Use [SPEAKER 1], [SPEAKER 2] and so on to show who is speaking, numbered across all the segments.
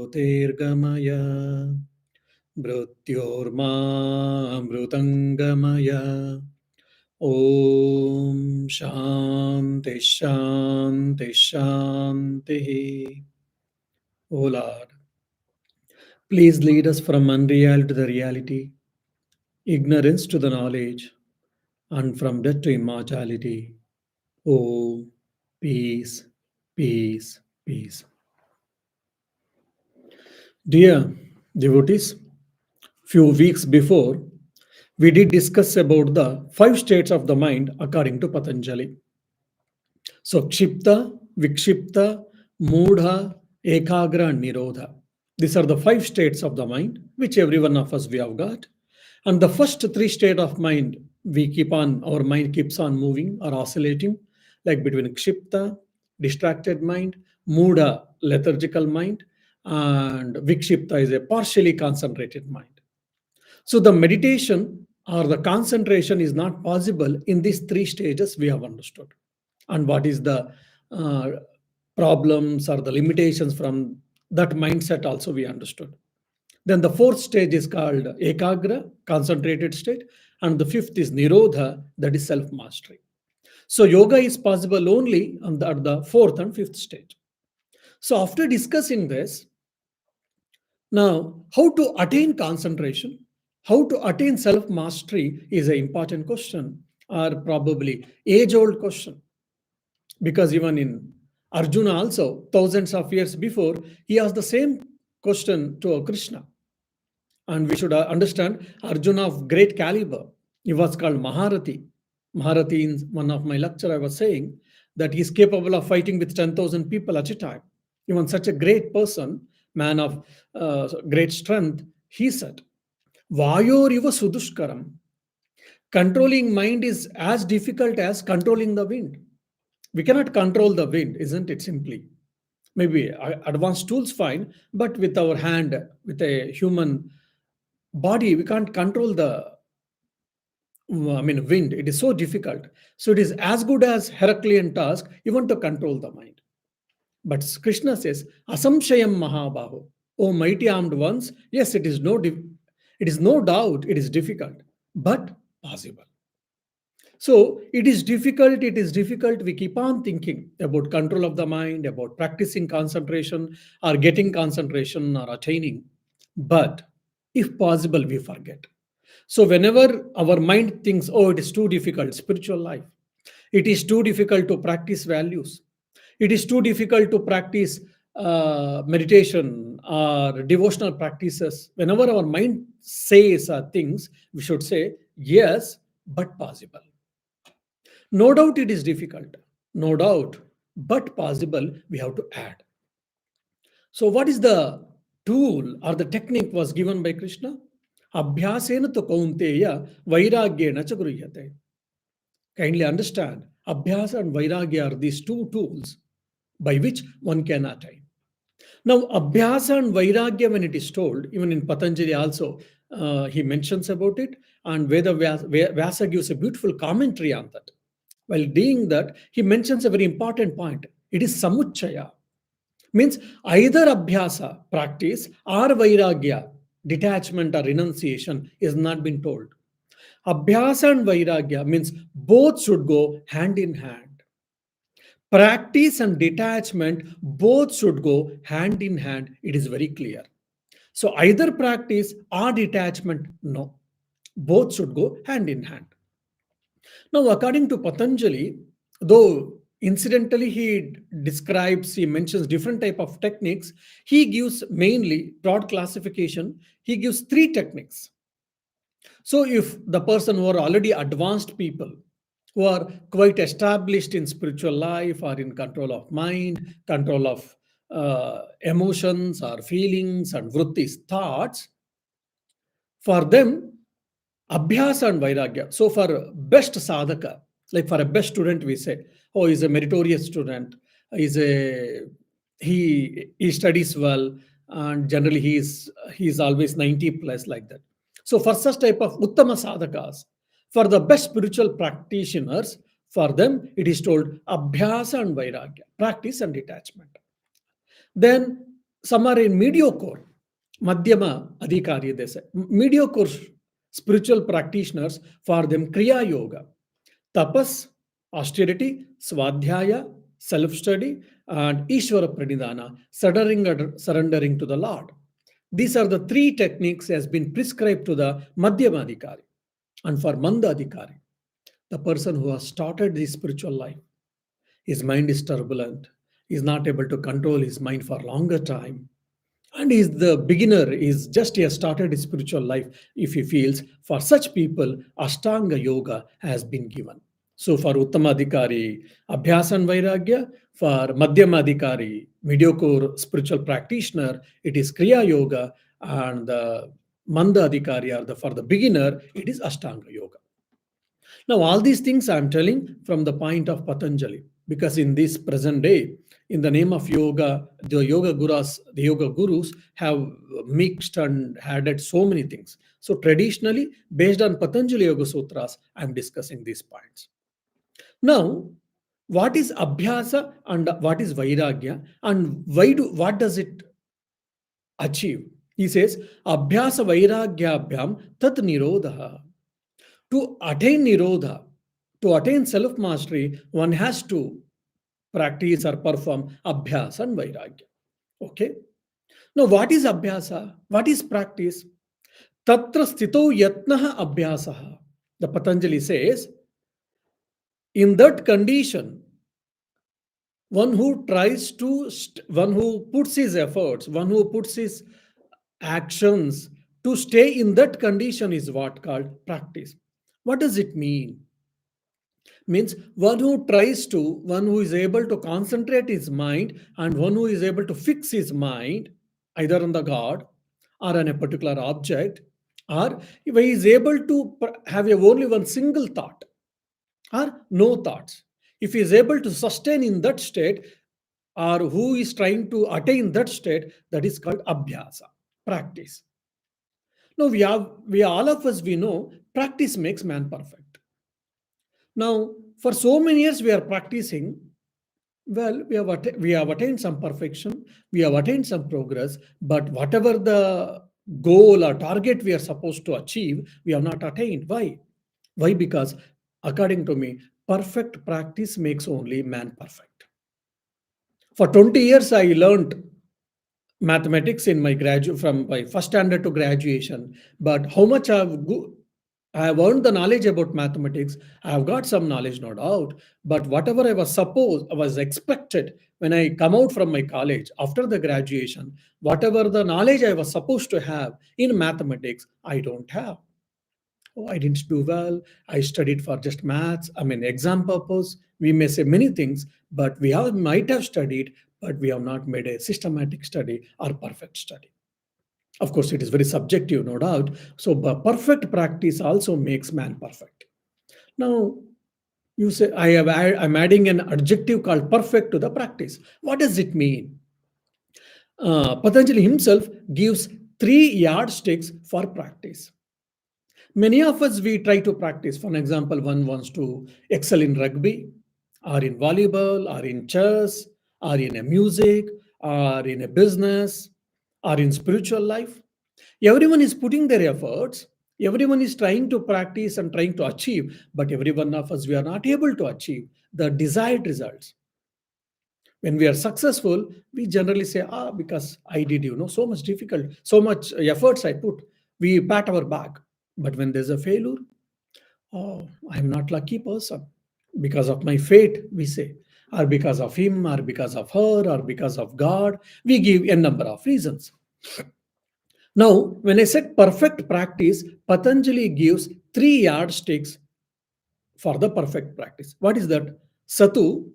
[SPEAKER 1] ज्योतिर्गमय मृत्योर्मामृतङ्गमय ॐ शान्ति शान्ति शान्तिः. O Lord, please lead us from unreal to the reality, ignorance to the knowledge, and from death to immortality. Oh, peace, peace, peace. Dear devotees, few weeks before, we did discuss about the 5 states of the mind according to Patanjali. So, Kshipta, Vikshipta, Moodha, Ekagra, and Nirodha. These are the 5 states of the mind, which every one of us we have got. And the first 3 states of mind, our mind keeps on moving or oscillating, like between Kshipta, distracted mind, Moodha, lethargical mind, and Vikshipta is a partially concentrated mind. So the meditation or the concentration is not possible in these 3 stages we have understood. And what is the uh, problems or the limitations from that mindset also we understood. Then the 4th stage is called Ekagra, concentrated state, and the 5th is Nirodha, that is self-mastery. So yoga is possible only at the 4th and 5th stage. So after discussing this, now how to attain concentration, how to attain self-mastery is an important question, or probably age-old question. Because even in Arjuna also, thousands of years before, he asked the same question to Krishna. And we should understand Arjuna of great caliber. He was called Maharati. Maharati, in one of my lecture, I was saying that he is capable of fighting with 10,000 people at a time. Even such a great person, man of great strength, he said, Vayoriva Sudushkaram. Controlling mind is as difficult as controlling the wind. We cannot control the wind, isn't it? Simply. Maybe advanced tools fine, but with our hand, with a human body, we can't control the wind. It is so difficult. So it is as good as Heraclean task even to control the mind. But Krishna says, Asamshayam Mahabaho, O mighty armed ones, yes, it is no doubt it is difficult, but possible. So it is difficult, we keep on thinking about control of the mind, about practicing concentration or getting concentration or attaining. But if possible, we forget. So whenever our mind thinks, oh, it is too difficult, spiritual life, it is too difficult to practice values, it is too difficult to practice meditation or devotional practices, whenever our mind says things, we should say, yes, but possible. No doubt it is difficult, no doubt, but possible, we have to add. So what is the tool or the technique was given by Krishna? Abhyasena to kaunteya vairagyena cha gruhyate. Kindly understand, abhyasa and vairagya are these 2 tools by which one can attain. Now, abhyasa and vairagya, when it is told, even in Patanjali also, he mentions about it, and Veda Vyasa gives a beautiful commentary on that. While doing that, he mentions a very important point. It is samuchaya. Means either abhyasa, practice, or vairagya, detachment or renunciation, is not been told. Abhyasa and vairagya means both should go hand in hand. Practice and detachment both should go hand in hand. It is very clear. So either practice or detachment, no. Both should go hand in hand. Now, according to Patanjali, though incidentally he mentions different type of techniques, he gives mainly broad classification. He gives 3 techniques. So if the person who are already advanced people, who are quite established in spiritual life or in control of mind, control of emotions or feelings and vrittis, thoughts, for them, abhyasa and vairagya. So for best sadhaka, like for a best student, we say, oh, he's a meritorious student, he studies well, and generally he's always 90 plus, like that. So for such type of uttama sadhakas, for the best spiritual practitioners, for them it is told abhyasa and vairagya, practice and detachment. Then some are in mediocre, madhyama adhikari, they say. Mediocre spiritual practitioners, for them kriya yoga, tapas, austerity, swadhyaya, self study, and ishvara pranidhana, surrendering to the Lord. These are the three techniques has been prescribed to the madhyama adhikari. And for manda adhikari, the person who has started the spiritual life, his mind is turbulent, he is not able to control his mind for longer time, and is the beginner, is just he has started his spiritual life. If he feels, for such people ashtanga yoga has been given. So for uttama adhikari, abhyasa and vairagya; for madhyama adhikari, mediocre spiritual practitioner, it is kriya yoga; and the manda adhikari, or for the beginner, it is ashtanga yoga. Now, all these things I'm telling from the point of Patanjali, because in this present day, in the name of yoga, the yoga gurus have mixed and added so many things. So traditionally, based on Patanjali Yoga Sutras, I'm discussing these points. Now, what is abhyasa and what is vairagya, and what does it achieve? He says, abhyasa vairagyabhyam tat nirodha. To attain nirodha, to attain self mastery, one has to practice or perform abhyasa and vairagya. Okay. Now, what is abhyasa? What is practice? Tatra sthito yatnaha abhyasaha. The Patanjali says, in that condition, one who tries to, one who puts his efforts, one who puts his actions to stay in that condition is what called practice. What does it mean? Means one who is able to concentrate his mind, and one who is able to fix his mind either on the god or on a particular object, or if he is able to have only one single thought or no thoughts, if he is able to sustain in that state, or who is trying to attain that state, that is called abhyasa, practice. Now we all of us, we know practice makes man perfect. Now, for so many years we are practicing. Well, we have attained some perfection, we have attained some progress, but whatever the goal or target we are supposed to achieve, we have not attained. Why? Why? Because according to me, perfect practice makes only man perfect. For 20 years, I learned mathematics in my graduate, from my first standard to graduation, but how much I have earned the knowledge about mathematics. I have got some knowledge, no doubt, but whatever I was expected when I come out from my college after the graduation, whatever the knowledge I was supposed to have in mathematics, I don't have. Oh, I didn't do well. I studied for just maths. I mean, exam purpose. We may say many things, but might have studied, but we have not made a systematic study or perfect study. Of course, it is very subjective, no doubt. So, perfect practice also makes man perfect. Now, you say, I'm adding an adjective called perfect to the practice. What does it mean? Patanjali himself gives three yardsticks for practice. Many of us, we try to practice. For example, one wants to excel in rugby, or in volleyball, or in chess, or in a music, or in a business, or in spiritual life. Everyone is putting their efforts. Everyone is trying to practice and trying to achieve, but every one of us, we are not able to achieve the desired results. When we are successful, we generally say, because I did, so much difficult, so much efforts I put. We pat our back. But when there's a failure, oh, I'm not lucky person. Because of my fate, we say, or because of him, or because of her, or because of God. We give a number of reasons. Now, when I said perfect practice, Patanjali gives three yardsticks for the perfect practice. What is that? Satu,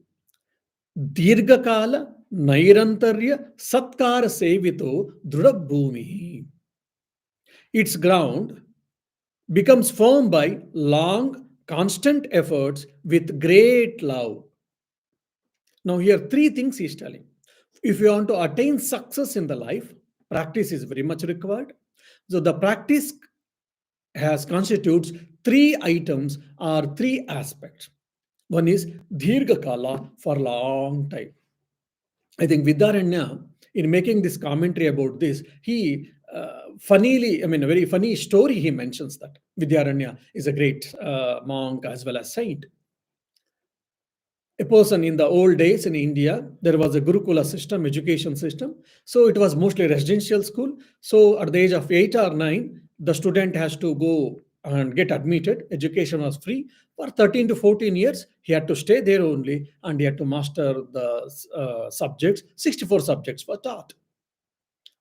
[SPEAKER 1] Dirghakala, Nairantarya, Satkara Sevito, Drudha Bhumi. Its ground becomes firm by long, constant efforts with great love. Now, here three things he's telling. If you want to attain success in the life, practice is very much required. So the practice has constitutes three items or three aspects. One is Dhirga Kala, for long time. I think Vidyaranya, In making this commentary about this, he funnily, I mean, a very funny story he mentions that Vidyaranya is a great monk as well as saint. A person in the old days in India, there was a Gurukula system, education system. So it was mostly residential school. So at the age of 8 or 9, the student has to go and get admitted. Education was free. For 13 to 14 years, he had to stay there only and he had to master the subjects. 64 subjects were taught.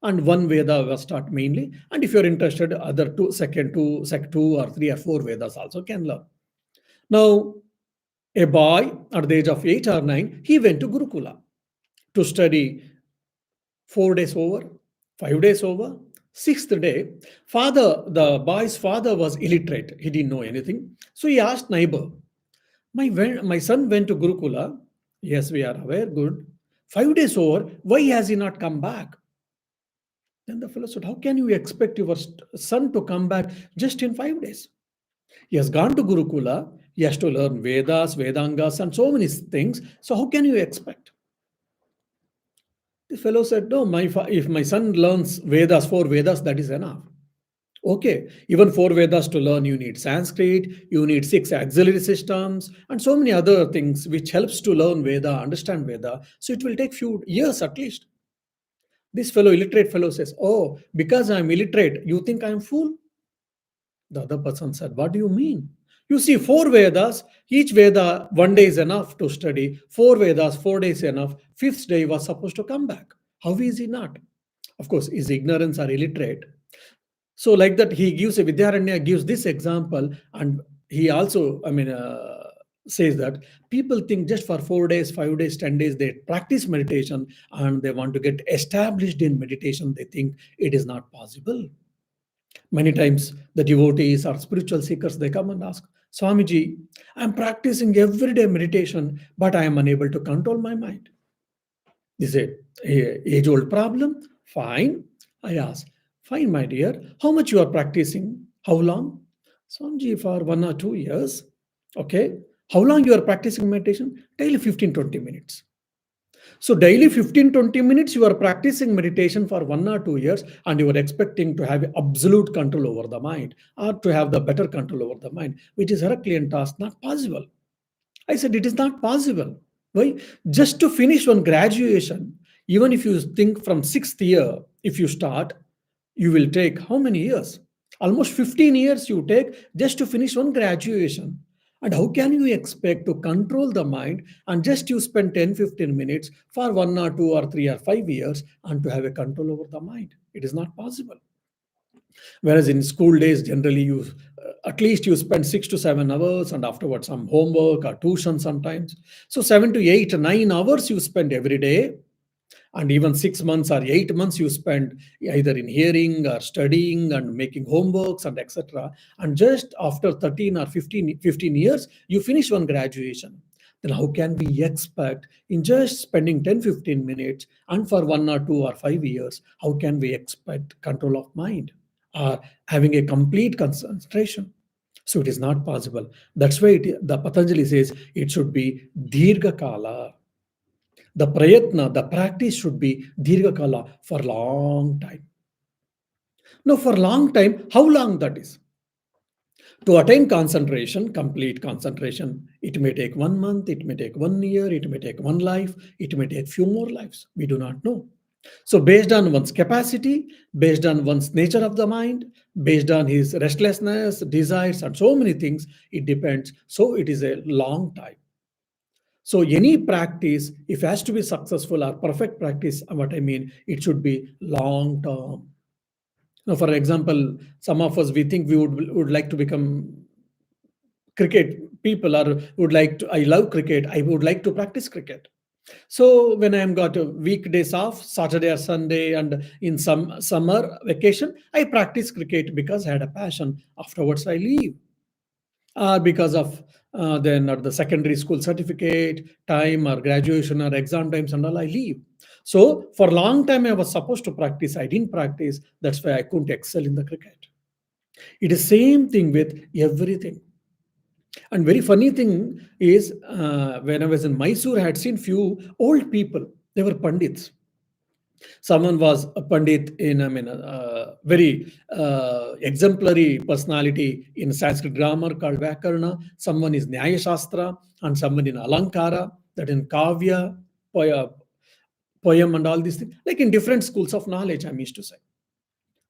[SPEAKER 1] And one Veda was taught mainly. And if you're interested, other two, second two, sec 2 or 3 or 4 Vedas also can learn. Now, a boy at the age of 8 or 9, he went to Gurukula to study 4 days over, 5 days over. Sixth day, the boy's father was illiterate. He didn't know anything. So he asked neighbor, my son went to Gurukula. Yes, we are aware. Good. 5 days over. Why has he not come back? Then the fellow said, how can you expect your son to come back just in 5 days? He has gone to Gurukula. He has to learn Vedas, Vedangas, and so many things. So how can you expect? The fellow said, no, if my son learns Vedas, 4 Vedas, that is enough. Okay, even 4 Vedas to learn, you need Sanskrit, you need 6 auxiliary systems, and so many other things which helps to learn Veda, understand Veda. So it will take few years at least. This fellow, illiterate fellow says, oh, because I'm illiterate, you think I'm fool? The other person said, what do you mean? You see, 4 Vedas, each Veda, 1 day is enough to study. 4 Vedas, 4 days enough. Fifth day was supposed to come back. How is he not? Of course, his ignorance or illiterate. So, like that, he gives a Vidyaranya gives this example, and he also, says that people think just for 4 days, 5 days, 10 days, they practice meditation and they want to get established in meditation. They think it is not possible. Many times, the devotees or spiritual seekers they come and ask, Swamiji, I'm practicing everyday meditation, but I am unable to control my mind. This is a age-old problem. Fine. I ask, fine, my dear. How much you are practicing? How long? Swamiji, for 1 or 2 years. Okay. How long you are practicing meditation? Daily 15-20 minutes. So daily 15-20 minutes you are practicing meditation for 1 or 2 years and you are expecting to have absolute control over the mind or to have the better control over the mind, which is Heraclean task, not possible. I said it is not possible. Why? Just to finish one graduation, even if you think from 6th year, if you start, you will take how many years? Almost 15 years you take just to finish one graduation. And how can you expect to control the mind and just you spend 10-15 minutes for 1 or 2 or 3 or 5 years and to have a control over the mind? It is not possible. Whereas in school days, generally you at least you spend 6 to 7 hours and afterwards some homework or tuition sometimes. So 7 to 8 or 9 hours you spend every day, and even 6 months or 8 months you spend either in hearing or studying and making homeworks and etc. And just after 13 or 15 years you finish one graduation. Then how can we expect in just spending 10-15 minutes and for 1 or 2 or 5 years, how can we expect control of mind or having a complete concentration? So it is not possible. That's why the Patanjali says it should be Dirgha Kala. The prayatna, the practice should be Dirgha Kala, for long time. Now, for long time, how long that is? To attain concentration, complete concentration, it may take 1 month, it may take 1 year, it may take one life, it may take few more lives. We do not know. So, based on one's capacity, based on one's nature of the mind, based on his restlessness, desires, and so many things, it depends. So, it is a long time. So, any practice, if it has to be successful or perfect practice, what I mean, it should be long term. Now, for example, some of us we think we would like to become cricket people, or would like to. I love cricket. I would like to practice cricket. So when I am got a weekdays off, Saturday or Sunday, and in some summer vacation, I practice cricket because I had a passion. Afterwards, I leave. Because of then or the secondary school certificate time or graduation or exam times and all, I leave. So for a long time, I was supposed to practice. I didn't practice. That's why I couldn't excel in the cricket. It is same thing with everything. And very funny thing is, when I was in Mysore, I had seen few old people. They were pandits. Someone was a Pandit in, I mean, very exemplary personality in Sanskrit grammar called Vyakarna. Someone is Nyaya Shastra, and someone in Alankara, that in Kavya, poem, and all these things. Like in different schools of knowledge, I'm used to say,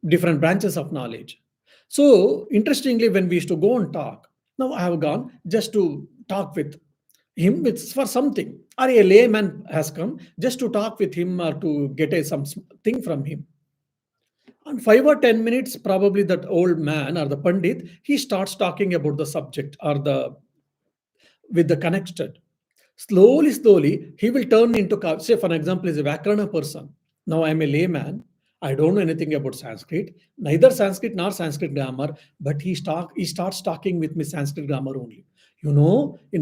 [SPEAKER 1] different branches of knowledge. So interestingly, when we used to go and talk, now I have gone just to talk with him with for something, or a layman has come just to talk with him or to get some thing from him. And 5 or 10 minutes, probably that old man or the pandit, he starts talking about the subject or the with the connected. Slowly, slowly, he will turn into, say, for example, is a Vakrana person. Now I'm a layman. I don't know anything about Sanskrit, neither Sanskrit nor Sanskrit grammar, but he starts talking with me Sanskrit grammar only. In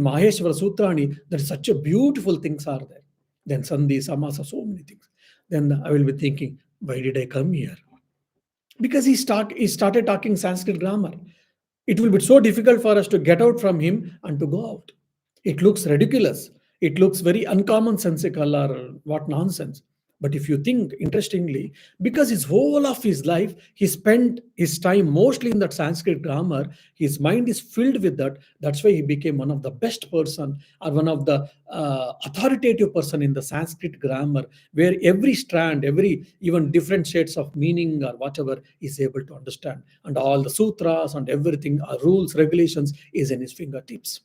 [SPEAKER 1] Maheshwara Sutrani, there is such a beautiful things are there. Then Sandhi, Samasa, so many things. Then I will be thinking, why did I come here? Because he started talking Sanskrit grammar. It will be so difficult for us to get out from him and to go out. It looks ridiculous. It looks very uncommonsensical or what nonsense. But if you think interestingly, because his whole of his life, he spent his time mostly in that Sanskrit grammar, his mind is filled with that. That's why he became one of the best person or one of the authoritative person in the Sanskrit grammar, where every strand, every even different shades of meaning or whatever is able to understand. And all the sutras and everything, rules, regulations is in his fingertips.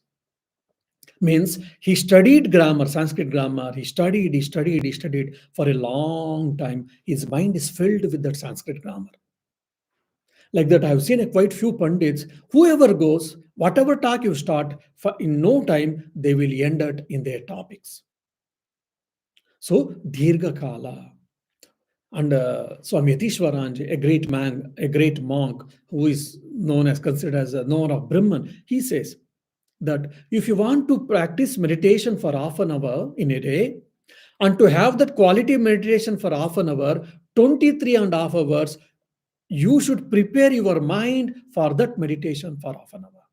[SPEAKER 1] Means he studied grammar, Sanskrit grammar. He studied for a long time. His mind is filled with that Sanskrit grammar. Like that, I've seen a quite few pundits. Whoever goes, whatever talk you start, in no time they will end it in their topics. So Dirgha Kala. And Swami Yatishwaranji, a great man, a great monk who is known as considered as a knower of Brahman, he says that if you want to practice meditation for half an hour in a day, and to have that quality meditation for half an hour, 23 and a half hours, you should prepare your mind for that meditation for half an hour.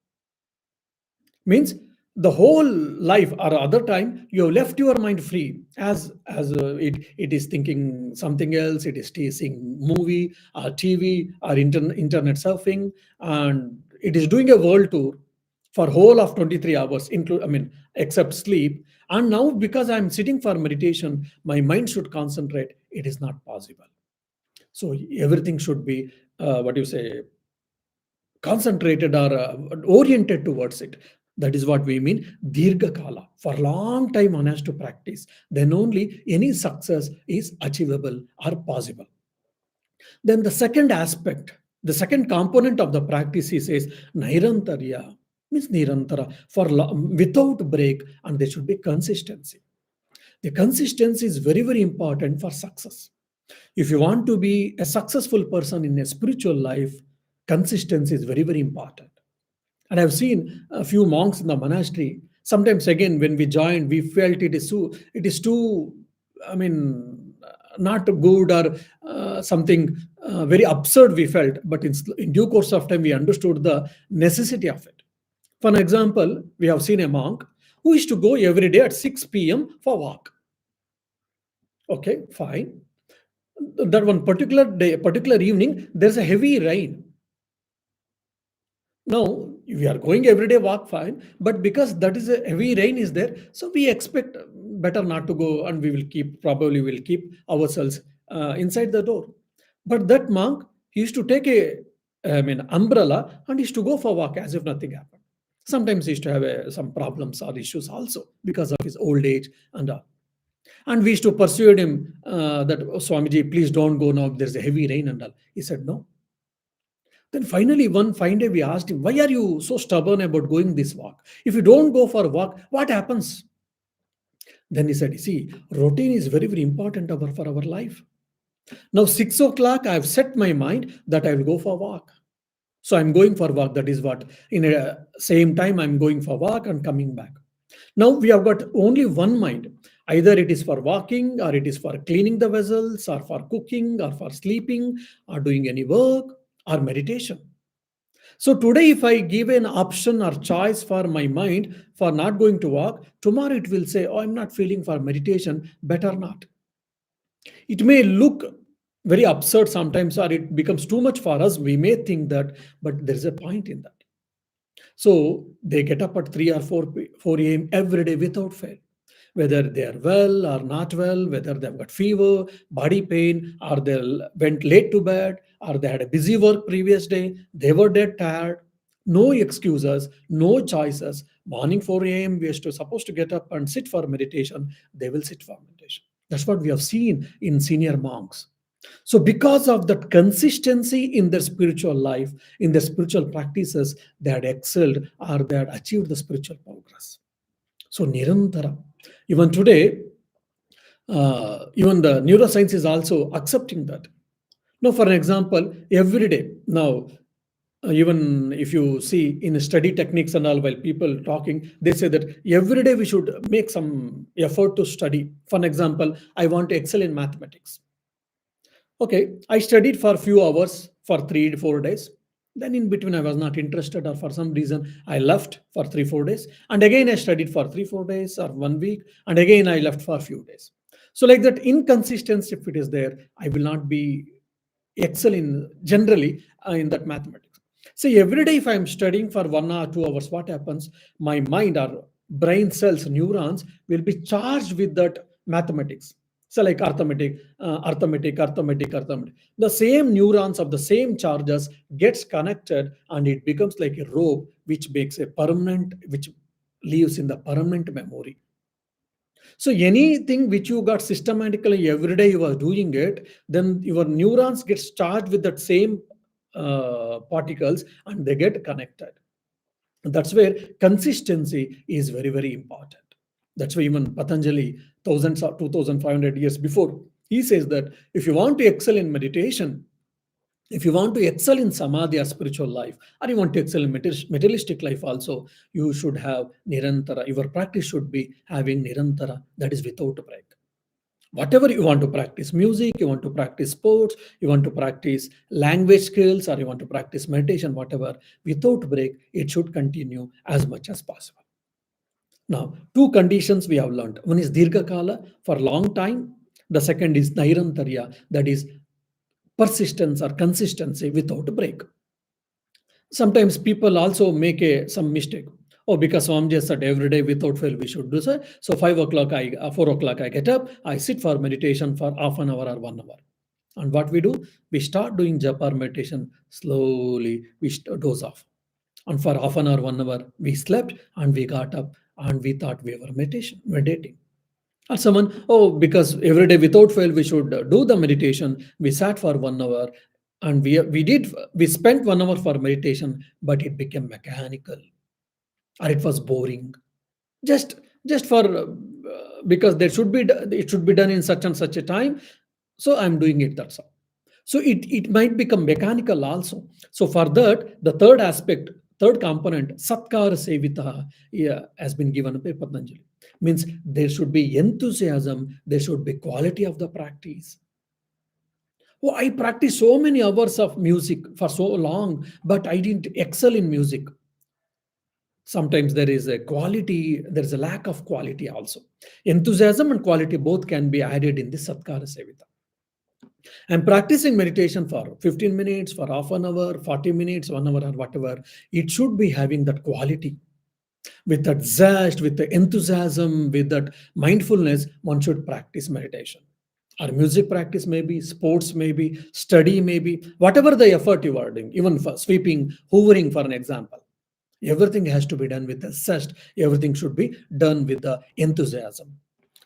[SPEAKER 1] Means the whole life or other time you have left your mind free, it is thinking something else, it is seeing movie or TV or internet surfing, and it is doing a world tour for whole of 23 hours, except sleep. And now because I'm sitting for meditation, my mind should concentrate. It is not possible. So everything should be what you say, concentrated or oriented towards it. That is what we mean, Dirgha Kala. For long time one has to practice. Then only any success is achievable or possible. Then the second aspect, the second component of the practice, he says, Nairantarya, means Nirantara, without break, and there should be consistency. The consistency is very, very important for success. If you want to be a successful person in a spiritual life, consistency is very, very important. And I've seen a few monks in the monastery. Sometimes, again, when we joined, we felt it is too, I mean, not good or something very absurd we felt. But in due course of time, we understood the necessity of it. For an example, we have seen a monk who used to go every day at 6 p.m. for walk. Okay, fine. That one particular day, particular evening, there's a heavy rain. Now, we are going every day walk fine, but because that is a heavy rain is there, so we expect better not to go, and we will probably will keep ourselves inside the door. But that monk, he used to take umbrella and he used to go for walk as if nothing happened. Sometimes he used to have some problems or issues also because of his old age and we used to persuade him that, oh, Swamiji, please don't go now. There's a heavy rain and all. He said no. Then finally, one fine day, we asked him, why are you so stubborn about going this walk? If you don't go for a walk, what happens? Then he said, see, routine is very, very important for our life. Now, 6 o'clock, I've set my mind that I will go for a walk. So I'm going for a walk. That is what, in a same time, I'm going for a walk and coming back. Now we have got only one mind. Either it is for walking, or it is for cleaning the vessels, or for cooking, or for sleeping, or doing any work, or meditation. So today, if I give an option or choice for my mind for not going to walk, tomorrow it will say, oh, I'm not feeling for meditation, better not. It may look very absurd sometimes, or it becomes too much for us. We may think that, but there is a point in that. So they get up at 3 or 4 a.m. every day without fail. Whether they are well or not well, whether they've got fever, body pain, or they went late to bed, or they had a busy work previous day, they were dead tired. No excuses, no choices. Morning 4 a.m. we are supposed to get up and sit for meditation. They will sit for meditation. That's what we have seen in senior monks. So, because of that consistency in their spiritual life, in their spiritual practices, they had excelled or they had achieved the spiritual progress. So, Nirantara. Even today, even the neuroscience is also accepting that. Now, for an example, every day, now, even if you see in study techniques and all, while people talking, they say that every day we should make some effort to study. For an example, I want to excel in mathematics. Okay, I studied for a few hours for 3 to 4 days. Then in between, I was not interested, or for some reason, I left for 3 4 days. And again, I studied for 3 4 days or 1 week. And again, I left for a few days. So, like that inconsistency, if it is there, I will not be excel in generally in that mathematics. See, every day if I'm studying for 1 or 2 hours, what happens? My mind or brain cells, neurons will be charged with that mathematics. So like arithmetic. The same neurons of the same charges gets connected and it becomes like a rope which makes a permanent, which lives in the permanent memory. So anything which you got systematically every day you are doing it, then your neurons gets charged with that same particles and they get connected. That's where consistency is very, very important. That's why even Patanjali, thousands or 2,500 years before, he says that if you want to excel in meditation, if you want to excel in samadhi or spiritual life, or you want to excel in materialistic life also, you should have nirantara. Your practice should be having nirantara, that is without a break. Whatever you want to practice, music, you want to practice sports, you want to practice language skills, or you want to practice meditation, whatever, without break, it should continue as much as possible. Now, two conditions we have learned. One is dirgha kala, for long time. The second is nairantarya, that is persistence or consistency without a break. Sometimes people also make some mistake. Oh, because Swami said every day without fail we should do so. So 5 o'clock, 4 o'clock I get up, I sit for meditation for half an hour or 1 hour. And what we do? We start doing japa or meditation slowly. We doze off. And for half an hour, 1 hour, we slept and we got up and we thought we were meditating. Or someone, oh, because every day without fail we should do the meditation. We sat for 1 hour and we spent 1 hour for meditation, but it became mechanical or it was boring. Just just for because it should be done in such and such a time. So I'm doing it. That's all. So it might become mechanical also. So for that, the third aspect, third component, satkara sevita, yeah, has been given by Patanjali. Means there should be enthusiasm, there should be quality of the practice. Oh, I practiced so many hours of music for so long, but I didn't excel in music. Sometimes there is a quality, there is a lack of quality also. Enthusiasm and quality both can be added in this satkara sevita. I'm practicing meditation for 15 minutes, for half an hour, 40 minutes, 1 hour, or whatever. It should be having that quality. With that zest, with the enthusiasm, with that mindfulness, one should practice meditation. Or music practice, maybe, sports, maybe, study, maybe, whatever the effort you are doing, even for sweeping, hoovering, for an example. Everything has to be done with the zest. Everything should be done with the enthusiasm.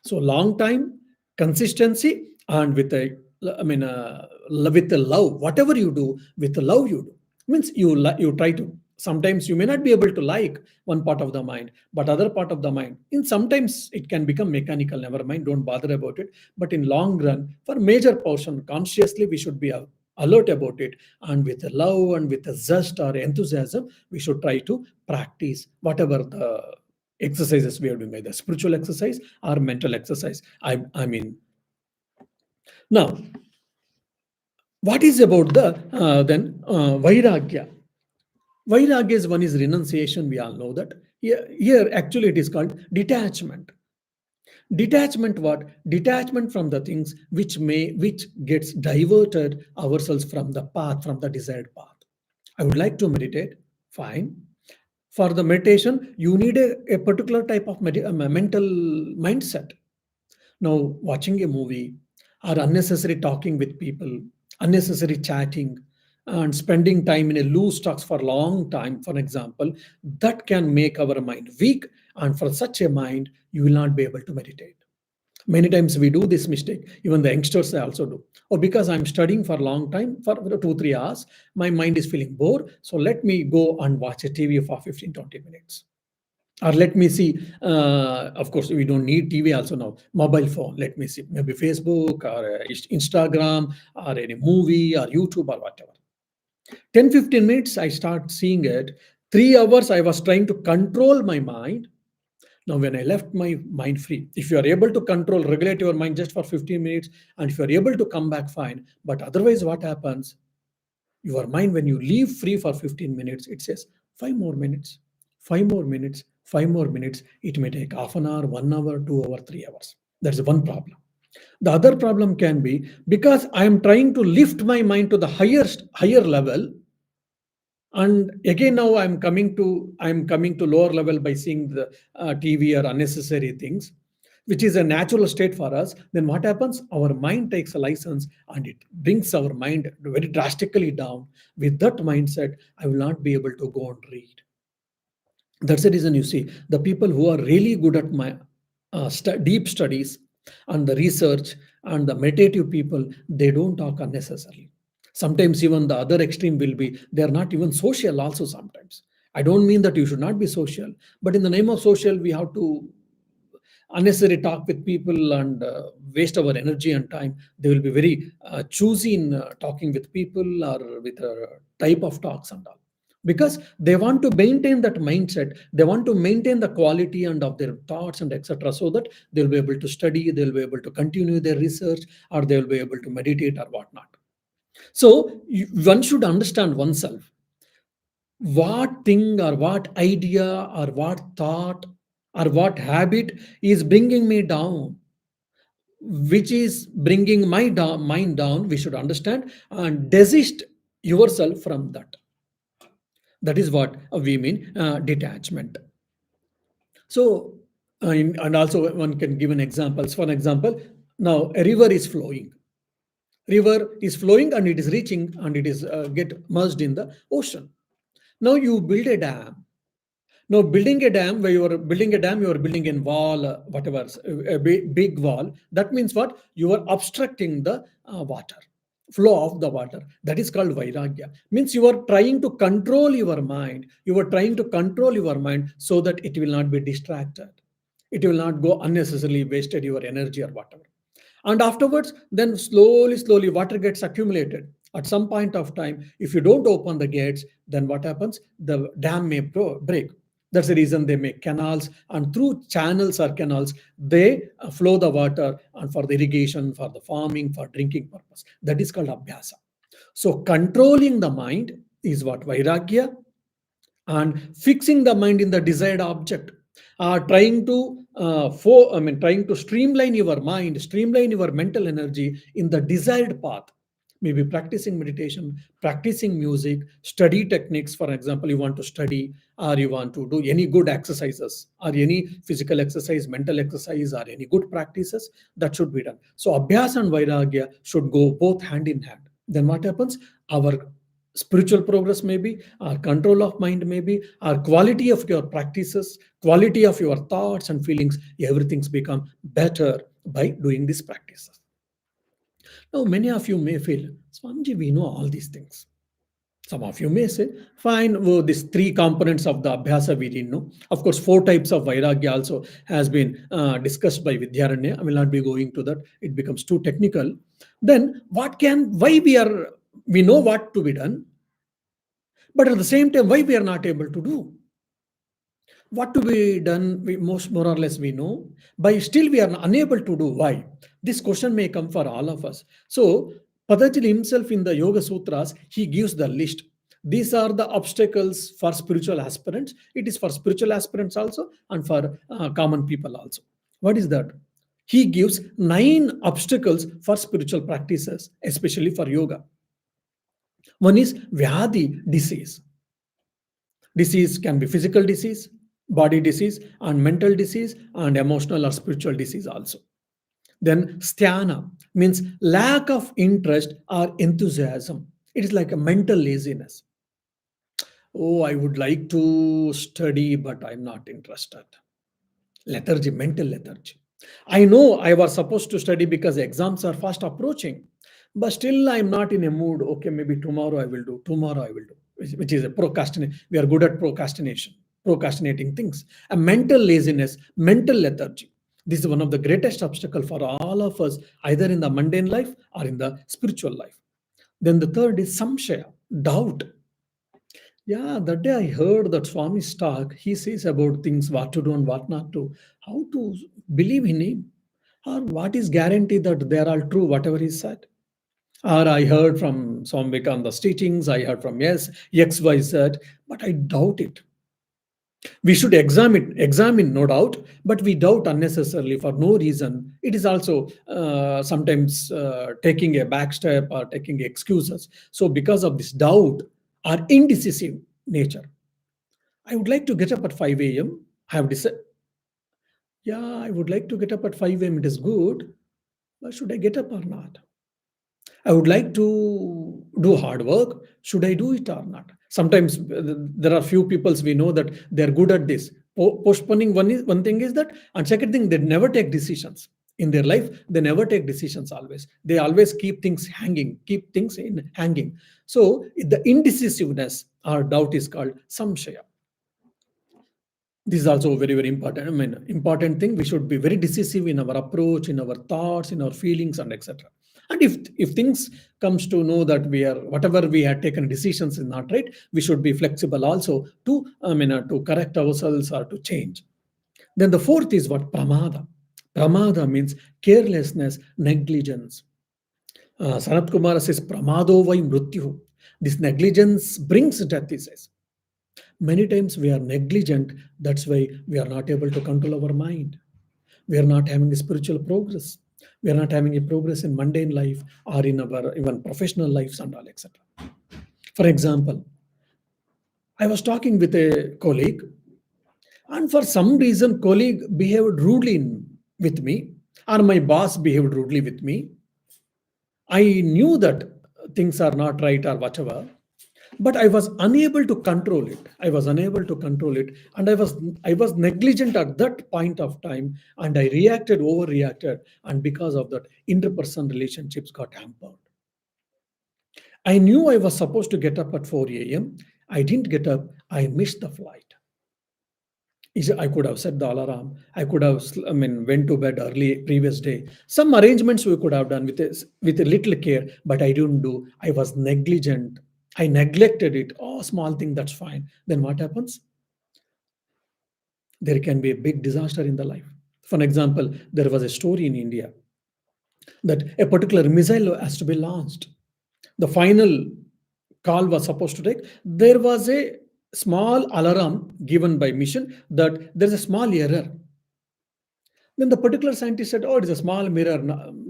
[SPEAKER 1] So long time, consistency, and with the with the love. Whatever you do, with the love you do. Means you try to. Sometimes you may not be able to like one part of the mind, but other part of the mind. In sometimes it can become mechanical. Never mind, don't bother about it. But in long run, for major portion, consciously we should be alert about it, and with the love and with the zest or enthusiasm, we should try to practice whatever the exercises we are doing, either spiritual exercise or mental exercise. I mean, now, what is about the then vairagya? Vairagya is one is renunciation. We all know that. Here actually, it is called detachment. Detachment what? Detachment from the things which gets diverted ourselves from the path, from the desired path. I would like to meditate. Fine. For the meditation, you need a particular type of mental mindset. Now, watching a movie or unnecessary talking with people, unnecessary chatting, and spending time in a loose talks for a long time, for example, that can make our mind weak. And for such a mind, you will not be able to meditate. Many times we do this mistake. Even the youngsters they also do. Or because I'm studying for a long time, for 2 3 hours, my mind is feeling bored. So let me go and watch a TV for 15 20 minutes. Or let me see, of course, we don't need TV also now, mobile phone. Let me see, maybe Facebook or Instagram or any movie or YouTube or whatever. 10 15 minutes, I start seeing it. 3 hours, I was trying to control my mind. Now, when I left my mind free, if you are able to control, regulate your mind just for 15 minutes, and if you are able to come back, fine. But otherwise, what happens? Your mind, when you leave free for 15 minutes, it says 5 more minutes, 5 more minutes, 5 more minutes. It may take half an hour, 1 hour, 2 hours, 3 hours. That's one problem. The other problem can be because I am trying to lift my mind to the higher level, and again now I'm coming to lower level by seeing the TV or unnecessary things, which is a natural state for us. Then what happens? Our mind takes a license and it brings our mind very drastically down. With that mindset, I will not be able to go and read. That's the reason you see the people who are really good at my deep studies and the research and the meditative people, they don't talk unnecessarily. Sometimes even the other extreme will be they are not even social also sometimes. I don't mean that you should not be social, but in the name of social, we have to unnecessary talk with people and waste our energy and time. They will be very choosy in talking with people or with a type of talks and all, because they want to maintain that mindset. They want to maintain the quality and of their thoughts and etc., so that they'll be able to study, they'll be able to continue their research, or they'll be able to meditate or whatnot. So one should understand oneself, what thing or what idea or what thought or what habit is bringing me down, which is bringing my mind down. We should understand and desist yourself from that. That is what we mean detachment. So and also one can give an examples. For example, now a river is flowing. River is flowing and it is reaching and it is get merged in the ocean. Now you build a dam. Now, building a dam, where you are building a dam, you are building a wall, whatever, a big wall. That means what? You are obstructing the water, flow of the water. That is called vairagya. Means you are trying to control your mind. You are trying to control your mind so that it will not be distracted. It will not go unnecessarily wasted your energy or whatever. And afterwards, then slowly water gets accumulated. At some point of time, if you don't open the gates, then what happens? The dam may break. That's the reason they make canals, and through channels or canals they flow the water, and for the irrigation, for the farming, for drinking purpose. That is called abhyasa. So controlling the mind is what vairagya, and fixing the mind in the desired object, trying to trying to streamline your mind, streamline your mental energy in the desired path. Maybe practicing meditation, practicing music, study techniques. For example, you want to study, or you want to do any good exercises, or any physical exercise, mental exercise, or any good practices, that should be done. So abhyas and vairagya should go both hand in hand. Then what happens? Our spiritual progress maybe, our control of mind maybe, our quality of your practices, quality of your thoughts and feelings, everything's become better by doing these practices. Now many of you may feel, Swamiji, we know all these things. Some of you may say, fine, well, these three components of the abhyasa we didn't know. Of course, four types of vairagya also has been discussed by Vidyaranya. I will not be going to that. It becomes too technical. Then why we know what to be done, but at the same time, why we are not able to do? What to be done, we most more or less we know, but still we are unable to do. Why? This question may come for all of us. So Patanjali himself in the Yoga Sutras, he gives the list. These are the obstacles for spiritual aspirants. It is for spiritual aspirants also, and for common people also. What is that? He gives 9 obstacles for spiritual practices, especially for yoga. One is Vyadi, disease. Disease can be physical disease, body disease, and mental disease, and emotional or spiritual disease also. Then Sthana means lack of interest or enthusiasm. It is like a mental laziness. Oh, I would like to study, but I'm not interested. Lethargy, mental lethargy. I know I was supposed to study because exams are fast approaching, but still I'm not in a mood. Okay, maybe tomorrow I will do. Tomorrow I will do, which is a procrastination. We are good at procrastination, procrastinating things. A mental laziness, mental lethargy. This is one of the greatest obstacle for all of us, either in the mundane life or in the spiritual life. Then the third is samshaya, doubt. Yeah, that day I heard that Swami's talk. He says about things, what to do and what not to, how to believe in him, or what is guarantee that they are all true, whatever he said. Or I heard from Swami Vivekananda's teachings, I heard from yes, XYZ, but I doubt it. We should examine, no doubt, but we doubt unnecessarily for no reason. It is also sometimes taking a back step or taking excuses. So, because of this doubt or indecisive nature, I would like to get up at 5 a.m. I have decided, yeah, I would like to get up at 5 a.m. It is good, but should I get up or not? I would like to do hard work. Should I do it or not? Sometimes there are few peoples we know that they're good at this. Postponing one thing is that, and second thing, they never take decisions in their life. They never take decisions. Always, they always keep things hanging, keep things in hanging. So the indecisiveness or doubt is called samshaya. This is also very, very important. I mean, important thing. We should be very decisive in our approach, in our thoughts, in our feelings, and etc. And if things comes to know that we are whatever we had taken decisions is not right, we should be flexible also to to correct ourselves or to change. Then the fourth is what pramada. Pramada means carelessness, negligence. Sanat Kumara says pramado vai mrityu. This negligence brings death. He says. Many times we are negligent, that's why we are not able to control our mind. We are not having a spiritual progress. We are not having a progress in mundane life or in our even professional lives and all, etc. For example, I was talking with a colleague, and for some reason, colleague behaved rudely with me, or my boss behaved rudely with me. I knew that things are not right or whatever, but I was unable to control it. I was unable to control it, and I was negligent at that point of time, and I reacted, overreacted, and because of that, interpersonal relationships got hampered. I knew I was supposed to get up at 4 a.m. I didn't get up. I missed the flight. I could have set the alarm. I could have, went to bed early previous day. Some arrangements we could have done with a little care, but I didn't do. I was negligent. I neglected it. Oh, small thing, that's fine. Then what happens? There can be a big disaster in the life. For example, there was a story in India that a particular missile has to be launched. The final call was supposed to take. There was a small alarm given by mission that there's a small error. Then the particular scientist said, "Oh, it's a small mirror.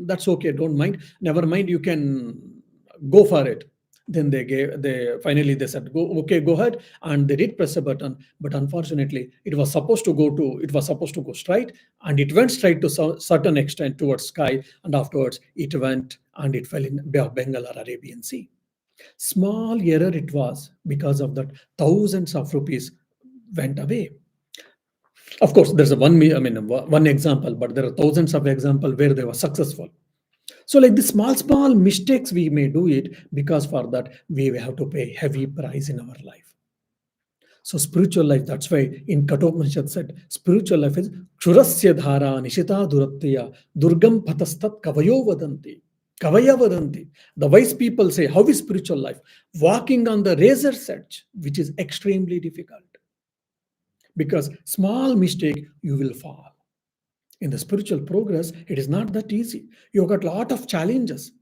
[SPEAKER 1] That's okay. Don't mind. Never mind. You can go for it." Then they said, "Go, okay, go ahead." And they did press a button, but unfortunately, it was supposed to go straight, and it went straight to certain extent towards sky, and afterwards it went and it fell in Bay of Bengal or Arabian Sea. Small error it was. Because of that, thousands of rupees went away. Of course, there's one example, but there are thousands of examples where they were successful. So, like the small mistakes we may do it, because for that we have to pay heavy price in our life. So, spiritual life, that's why in Kathopanishad said, spiritual life is Kshurasya dhara nishita duratya durgam patastat kavayo vadanti. Kavaya vadanti. The wise people say, how is spiritual life? Walking on the razor's edge, which is extremely difficult. Because small mistake, you will fall. In the spiritual progress, it is not that easy. You've got a lot of challenges.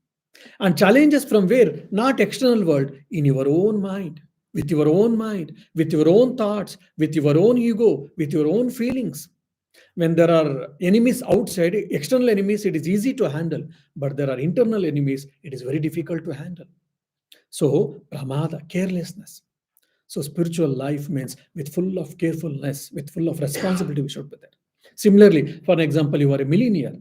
[SPEAKER 1] And challenges from where? Not external world, in your own mind. With your own mind, with your own thoughts, with your own ego, with your own feelings. When there are enemies outside, external enemies, it is easy to handle, but there are internal enemies, it is very difficult to handle. So, pramada, carelessness. So, spiritual life means with full of carefulness, with full of responsibility, we should be there. Similarly, for example, you are a millionaire.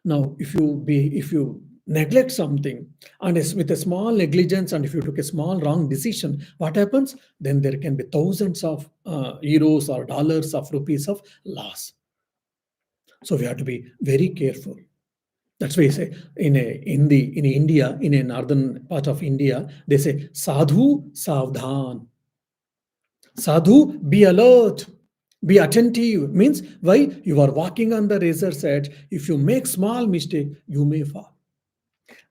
[SPEAKER 1] Now, if you neglect something and with a small negligence, and if you took a small wrong decision, what happens? Then there can be thousands of euros or dollars of rupees of loss. So we have to be very careful. That's why I say in India, in a northern part of India, they say sadhu savdhan. Sadhu, be alert, be attentive. Means why? You are walking on the razor's edge. If you make small mistake, you may fall.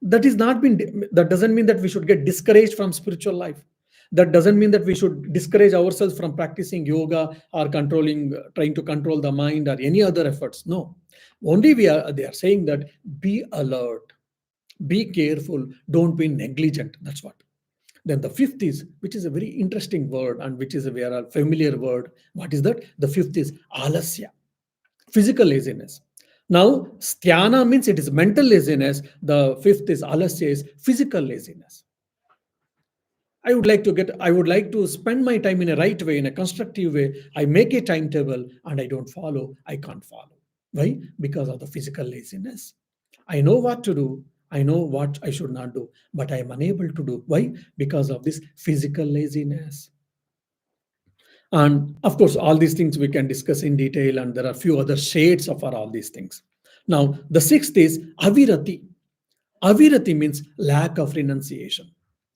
[SPEAKER 1] That doesn't mean that we should get discouraged from spiritual life. That doesn't mean that we should discourage ourselves from practicing yoga or trying to control the mind or any other efforts. No, only they are saying that be alert, be careful, don't be negligent. That's what. Then the fifth is, which is a very interesting word and which is a very familiar word. What is that? The fifth is alasya, physical laziness. Now, sthana means it is mental laziness. The fifth is alasya, is physical laziness. I would like to spend my time in a right way, in a constructive way. I make a timetable and I don't follow. I can't follow. Why? Because of the physical laziness. I know what to do. I know what I should not do, but I am unable to do. Why? Because of this physical laziness. And of course, all these things we can discuss in detail, and there are a few other shades of all these things. Now, the sixth is avirati. Avirati means lack of renunciation.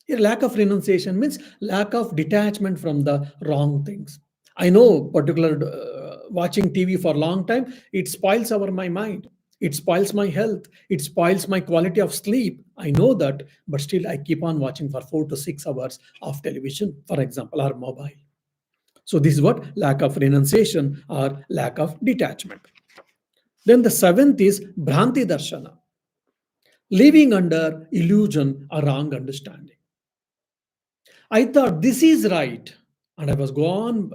[SPEAKER 1] Here, lack of renunciation means lack of detachment from the wrong things. I know, particular watching TV for a long time, it spoils my mind. It spoils my health. It spoils my quality of sleep. I know that, but still I keep on watching for 4 to 6 hours of television, for example, or mobile. So this is what lack of renunciation or lack of detachment. Then the seventh is Bhranti Darshana, living under illusion or wrong understanding. I thought this is right, and I was gone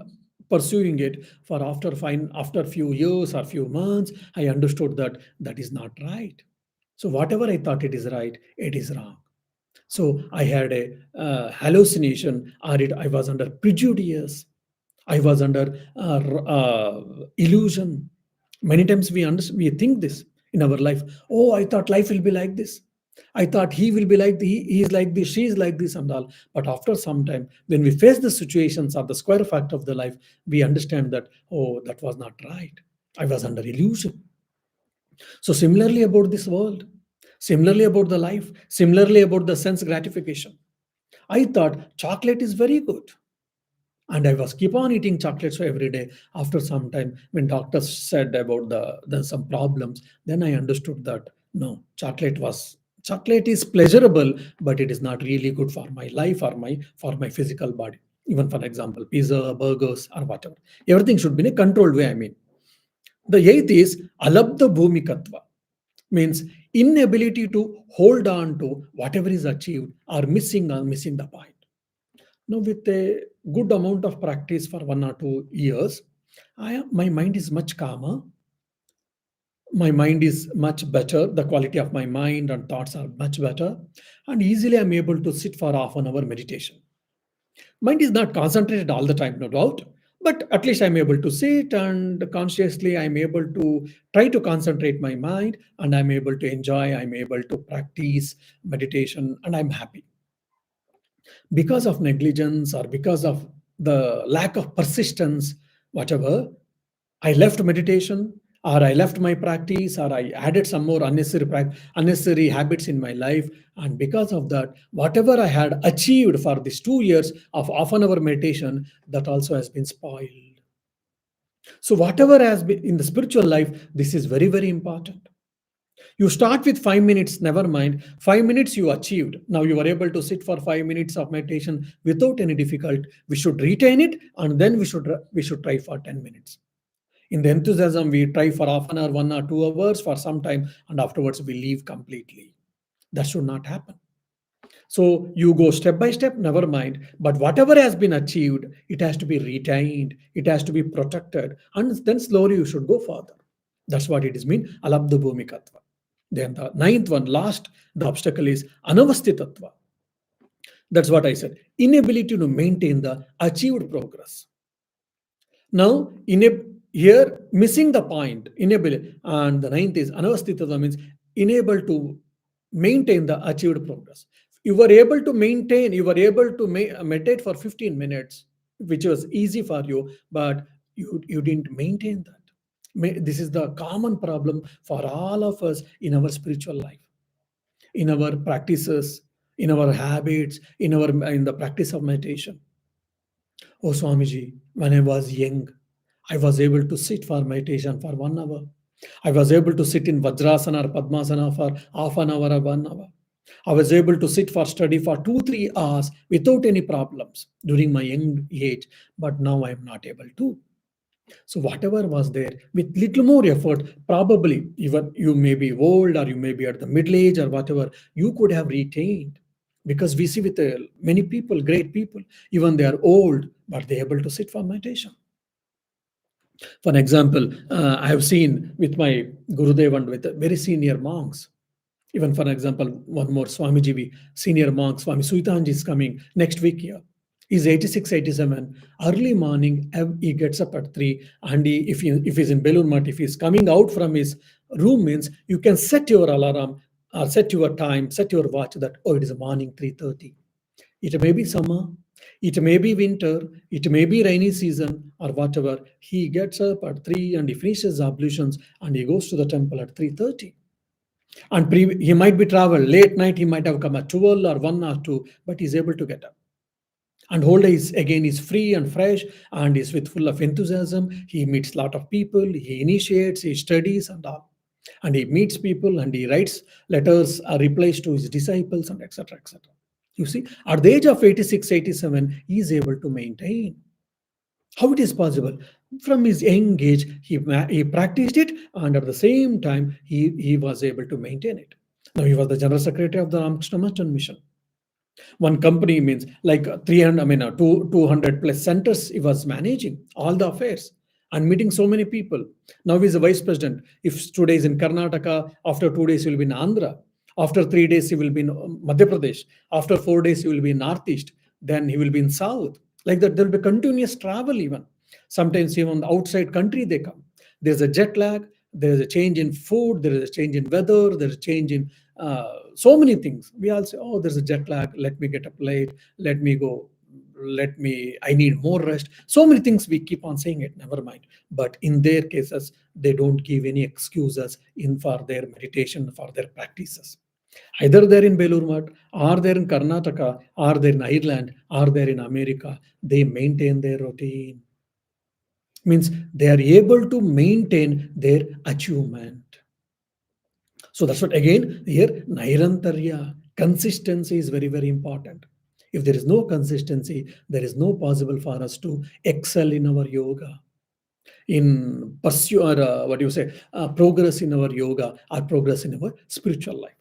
[SPEAKER 1] pursuing it for after a few years or few months, I understood that that is not right. So whatever I thought it is right, it is wrong. So I had a hallucination, or I was under prejudice. I was under illusion. Many times we think this in our life. Oh, I thought life will be like this. I thought he will be like he is like this, she is like this, and all. But after some time, when we face the situations or the square fact of the life, we understand that, oh, that was not right. I was under illusion. So similarly about this world, similarly about the life, similarly about the sense gratification. I thought chocolate is very good, and I was keep on eating chocolates every day. After some time, when doctors said about the some problems, then I understood that no, chocolate is pleasurable, but it is not really good for my life or my physical body. Even for example, pizza, burgers, or whatever, everything should be in a controlled way. I mean, the eighth is alabdha bhumikatva, means inability to hold on to whatever is achieved or missing the point. Now, with a good amount of practice for 1 or 2 years, my mind is much calmer. My mind is much better. The quality of my mind and thoughts are much better. And easily I'm able to sit for half an hour meditation. Mind is not concentrated all the time, no doubt. But at least I'm able to sit, and consciously I'm able to try to concentrate my mind, and I'm able to enjoy, I'm able to practice meditation, and I'm happy. Because of negligence or because of the lack of persistence, whatever, I left meditation, or I left my practice, or I added some more unnecessary habits in my life. And because of that, whatever I had achieved for these 2 years of half an hour meditation, that also has been spoiled. So, whatever has been in the spiritual life, this is very, very important. You start with 5 minutes, never mind. 5 minutes you achieved. Now you are able to sit for 5 minutes of meditation without any difficulty. We should retain it, and then we should try for 10 minutes. In the enthusiasm, we try for half an hour, 1 or 2 hours for some time, and afterwards we leave completely. That should not happen. So you go step by step, never mind. But whatever has been achieved, it has to be retained, it has to be protected, and then slowly you should go further. That's what it is mean, alabdha bhumikatva. Then the ninth one, last, the obstacle is anavasthitatva. That's what I said. Inability to maintain the achieved progress. Now, here missing the point, inability, and the ninth is anavasthitatva means unable to maintain the achieved progress. You were able to maintain, you were able to meditate for 15 minutes, which was easy for you, but you didn't maintain that. This is the common problem for all of us in our spiritual life, in our practices, in our habits, in the practice of meditation. Oh Swamiji, when I was young, I was able to sit for meditation for 1 hour. I was able to sit in Vajrasana or Padmasana for half an hour or 1 hour. I was able to sit for study for 2-3 hours without any problems during my young age, but now I am not able to. So whatever was there, with little more effort, probably even you may be old or you may be at the middle age or whatever, you could have retained. Because we see with many people, great people, even they are old, but they're able to sit for meditation. For example, I have seen with my Gurudev and with very senior monks. Even for example, one more Swamiji, senior monk, Swami Suitanji is coming next week here. He's 86, 87. Early morning, he gets up at 3. And if he's in Belur Math, if he's coming out from his room, means you can set your alarm or set your time, set your watch that, oh, it is morning 3:30. It may be summer, it may be winter, it may be rainy season or whatever. He gets up at 3 and he finishes ablutions and he goes to the temple at 3:30. And he might be travel late night, he might have come at 12 or 1 or 2, but he's able to get up. And whole day is again is free and fresh and is with full of enthusiasm. He meets a lot of people, he initiates, he studies and all. And he meets people and he writes letters or replies to his disciples and etc. etc. You see, at the age of 86, 87, he is able to maintain. How it is possible? From his young age, he practiced it, and at the same time, he was able to maintain it. Now, he was the general secretary of the Ramakrishna Merchant Mission. One company means like 300, 200 plus centers he was managing, all the affairs and meeting so many people. Now he's a vice president. If today is in Karnataka, after 2 days he will be in Andhra. After 3 days he will be in Madhya Pradesh. After 4 days he will be in Northeast. Then he will be in South. Like that, there will be continuous travel even. Sometimes even outside country they come. There's a jet lag. There is a change in food. There is a change in weather. There is a change in so many things. We all say, oh, there's a jet lag. Let me get up late. Let me go. I need more rest. So many things we keep on saying it. Never mind. But in their cases, they don't give any excuses for their meditation, for their practices. Either they're in Belur Math, or they're in Karnataka, or they're in Ireland, or they're in America. They maintain their routine. Means they are able to maintain their achievement. So that's what again here Nairantarya, consistency is very, very important. If there is no consistency, there is no possible for us to excel in our yoga, in pursue or progress in our yoga or progress in our spiritual life.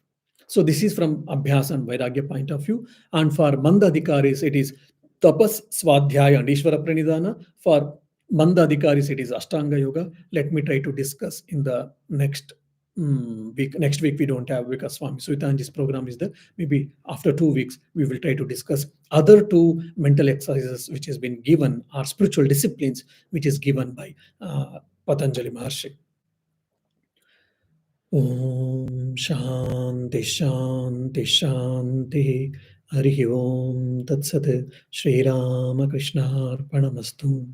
[SPEAKER 1] So this is from Abhyas and Vairagya point of view. And for Mandadhikaris, it is Tapas, Swadhyaya and Ishvara Pranidhana. For Mandadhikaris, it is Ashtanga Yoga. Let me try to discuss in the next week. Next week we don't have because Swami Suitanji's program is there. Maybe after 2 weeks, we will try to discuss other 2 mental exercises which has been given, or spiritual disciplines which is given by Patanjali Maharshi. Om Shanti Shanti Shanti Harihi Om Tat Sat Shri Ramakrishna Arpanamastu.